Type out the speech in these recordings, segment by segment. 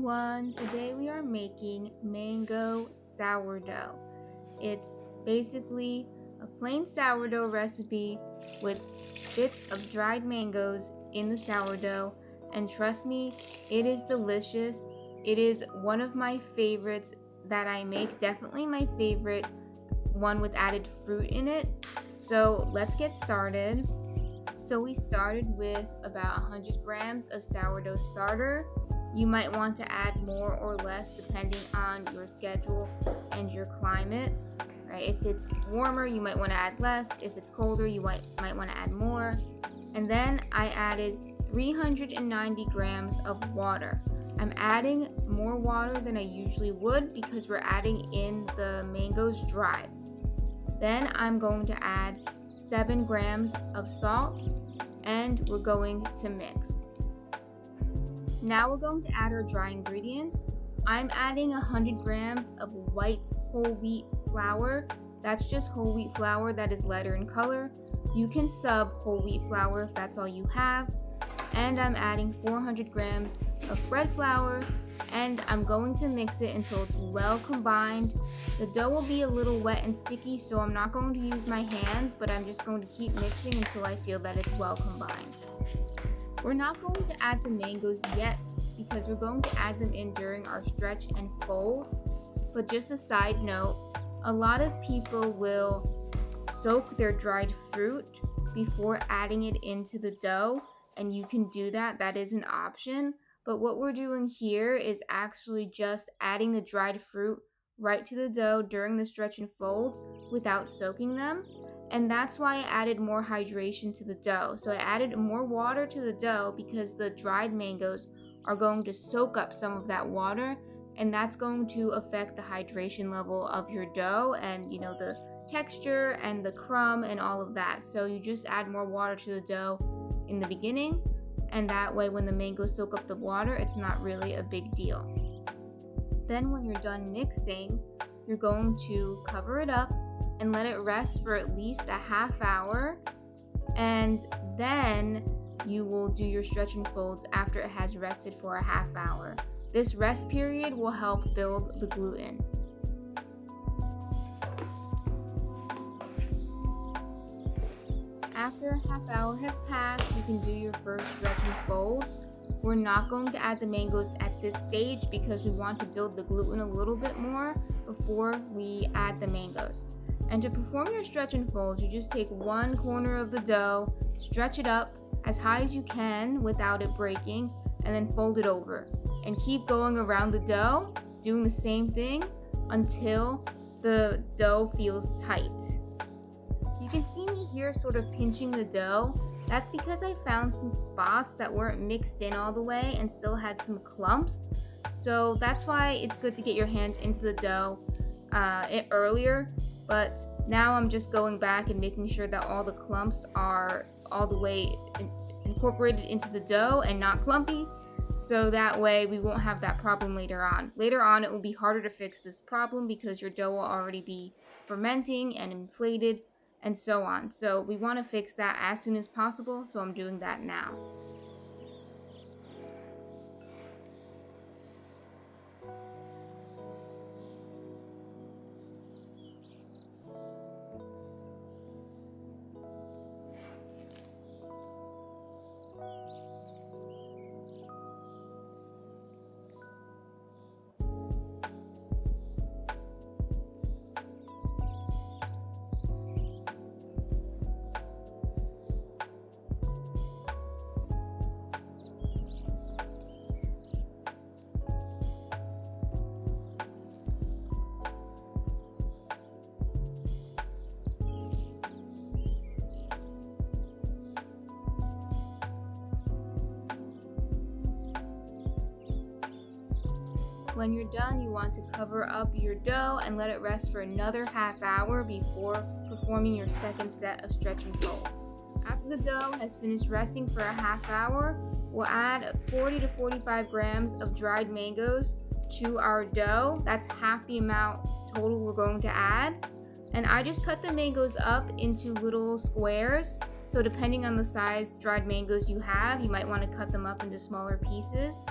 everyone, today we are making mango sourdough. It's basically a plain sourdough recipe with bits of dried mangoes in the sourdough, and trust me, it is delicious. It is one of my favorites that I make, definitely my favorite one with added fruit in it. So let's get started. So we started with about 100 grams of sourdough starter. You might want to add more or less depending on your schedule and your climate. Right? If it's warmer, you might want to add less. If it's colder, you might want to add more. And then I added 390 grams of water. I'm adding more water than I usually would because we're adding in the mangoes dried. Then I'm going to add 7 grams of salt, and we're going to mix. Now we're going to add our dry ingredients. I'm adding 100 grams of white whole wheat flour. That's just whole wheat flour that is lighter in color. You can sub whole wheat flour if that's all you have. And I'm adding 400 grams of bread flour, and I'm going to mix it until it's well combined. The dough will be a little wet and sticky, so I'm not going to use my hands, but I'm just going to keep mixing until I feel that it's well combined. We're not going to add the mangoes yet because we're going to add them in during our stretch and folds. But just a side note, a lot of people will soak their dried fruit before adding it into the dough, and you can do that. That is an option. But what we're doing here is actually just adding the dried fruit right to the dough during the stretch and folds without soaking them. And that's why I added more hydration to the dough. So I added more water to the dough because the dried mangoes are going to soak up some of that water, and that's going to affect the hydration level of your dough and, the texture and the crumb and all of that. So you just add more water to the dough in the beginning, and that way when the mangoes soak up the water, it's not really a big deal. Then when you're done mixing, you're going to cover it up and let it rest for at least a half hour, and then you will do your stretch and folds after it has rested for a half hour. This rest period will help build the gluten. After a half hour has passed, you can do your first stretch and folds. We're not going to add the mangoes at this stage because we want to build the gluten a little bit more before we add the mangoes. And to perform your stretch and folds, you just take one corner of the dough, stretch it up as high as you can without it breaking, and then fold it over. And keep going around the dough, doing the same thing until the dough feels tight. You can see me here sort of pinching the dough. That's because I found some spots that weren't mixed in all the way and still had some clumps. So that's why it's good to get your hands into the dough earlier. But now I'm just going back and making sure that all the clumps are all the way incorporated into the dough and not clumpy. So that way we won't have that problem later on. Later on it will be harder to fix this problem because your dough will already be fermenting and inflated and so on. So we want to fix that as soon as possible, so I'm doing that now. When you're done, you want to cover up your dough and let it rest for another half hour before performing your second set of stretch and folds. After the dough has finished resting for a half hour, we'll add 40 to 45 grams of dried mangoes to our dough. That's half the amount total we're going to add. And I just cut the mangoes up into little squares. So depending on the size dried mangoes you have, you might want to cut them up into smaller pieces.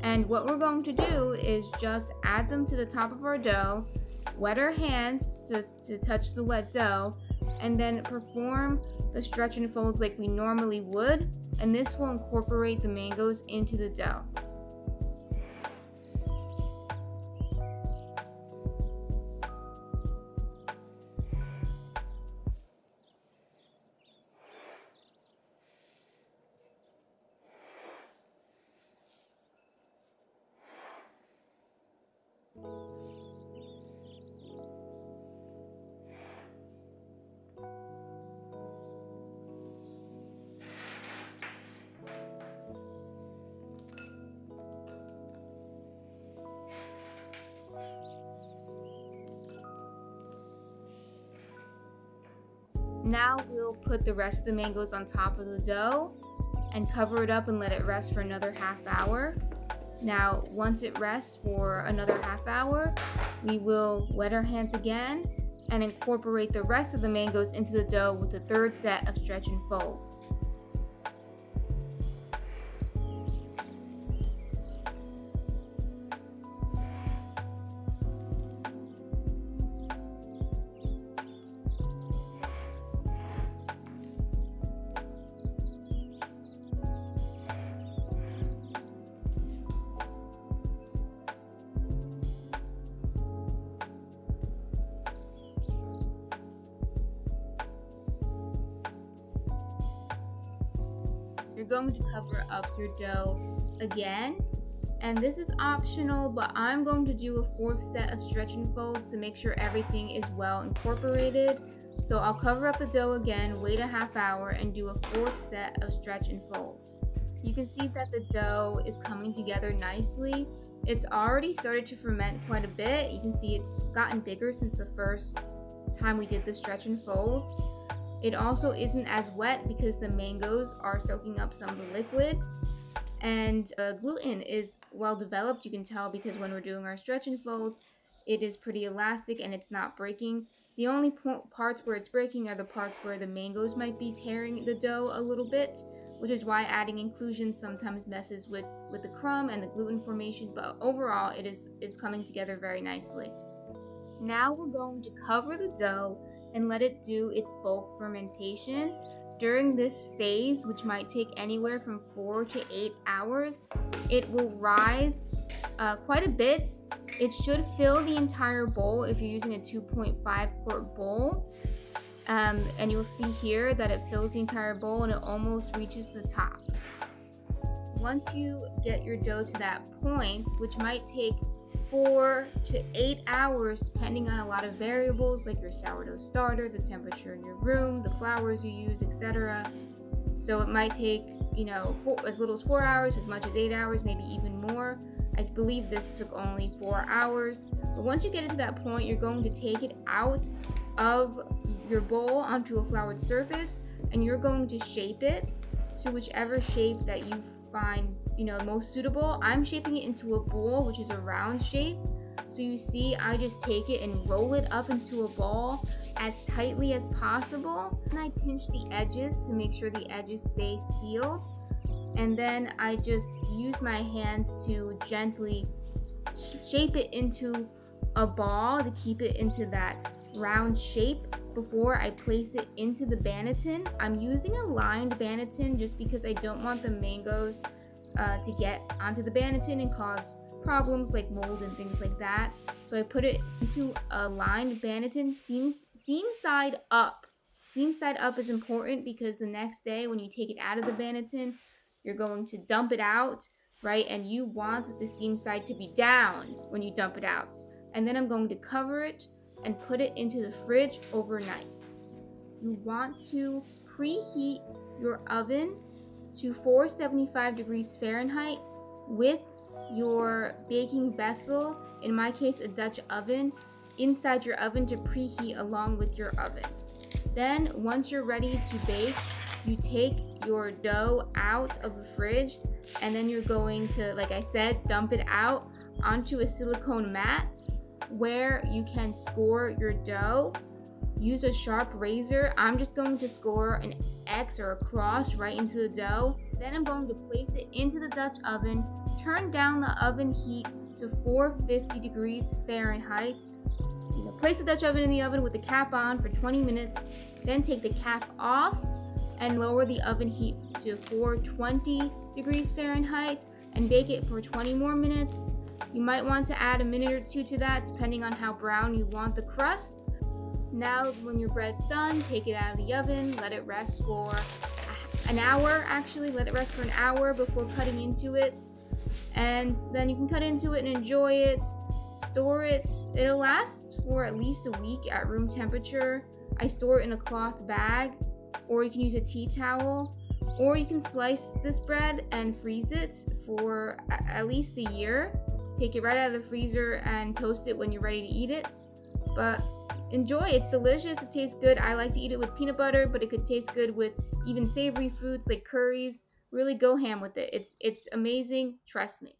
And what we're going to do is just add them to the top of our dough, wet our hands to touch the wet dough, and then perform the stretch and folds like we normally would, and this will incorporate the mangoes into the dough. Now we'll put the rest of the mangoes on top of the dough and cover it up and let it rest for another half hour. Now, once it rests for another half hour, we will wet our hands again and incorporate the rest of the mangoes into the dough with the third set of stretch and folds. You're going to cover up your dough again, and this is optional, but I'm going to do a fourth set of stretch and folds to make sure everything is well incorporated. So I'll cover up the dough again, wait a half hour, and do a fourth set of stretch and folds. You can see that the dough is coming together nicely. It's already started to ferment quite a bit. You can see it's gotten bigger since the first time we did the stretch and folds. It also isn't as wet because the mangoes are soaking up some of the liquid, and gluten is well developed. You can tell because when we're doing our stretch and folds, it is pretty elastic and it's not breaking. The only parts where it's breaking are the parts where the mangoes might be tearing the dough a little bit, which is why adding inclusion sometimes messes with the crumb and the gluten formation, but overall it's coming together very nicely. Now we're going to cover the dough and let it do its bulk fermentation. During this phase, which might take anywhere from 4 to 8 hours, it will rise quite a bit. It should fill the entire bowl if you're using a 2.5 quart bowl. And you'll see here that it fills the entire bowl and it almost reaches the top. Once you get your dough to that point, which might take 4 to 8 hours depending on a lot of variables like your sourdough starter, the temperature in your room, the flours you use, etc. So it might take, as little as 4 hours, as much as 8 hours, maybe even more. I believe this took only 4 hours. But once you get it to that point, you're going to take it out of your bowl onto a floured surface, and you're going to shape it to whichever shape that you find most suitable. I'm shaping it into a bowl, which is a round shape. So you see, I just take it and roll it up into a ball as tightly as possible, and I pinch the edges to make sure the edges stay sealed, and then I just use my hands to gently shape it into a ball to keep it into that round shape before I place it into the banneton. I'm using a lined banneton just because I don't want the mangoes to get onto the banneton and cause problems like mold and things like that. So I put it into a lined banneton, seam side up. Seam side up is important because the next day when you take it out of the banneton, you're going to dump it out, right? And you want the seam side to be down when you dump it out. And then I'm going to cover it and put it into the fridge overnight. You want to preheat your oven to 475 degrees Fahrenheit with your baking vessel, in my case a Dutch oven, inside your oven to preheat along with your oven. Then once you're ready to bake, you take your dough out of the fridge, and then you're going to, like I said, dump it out onto a silicone mat where you can score your dough. Use a sharp razor. I'm just going to score an X or a cross right into the dough. Then I'm going to place it into the Dutch oven, turn down the oven heat to 450 degrees Fahrenheit. Place the Dutch oven in the oven with the cap on for 20 minutes, then take the cap off and lower the oven heat to 420 degrees Fahrenheit and bake it for 20 more minutes. You might want to add a minute or two to that depending on how brown you want the crust. Now when your bread's done, take it out of the oven, let it rest for an hour let it rest for an hour before cutting into it. And then you can cut into it and enjoy it, store it. It'll last for at least a week at room temperature. I store it in a cloth bag, or you can use a tea towel, or you can slice this bread and freeze it for at least a year. Take it right out of the freezer and toast it when you're ready to eat it. But enjoy, it's delicious, it tastes good. I like to eat it with peanut butter, but it could taste good with even savory foods like curries. Really go ham with it. It's amazing, trust me.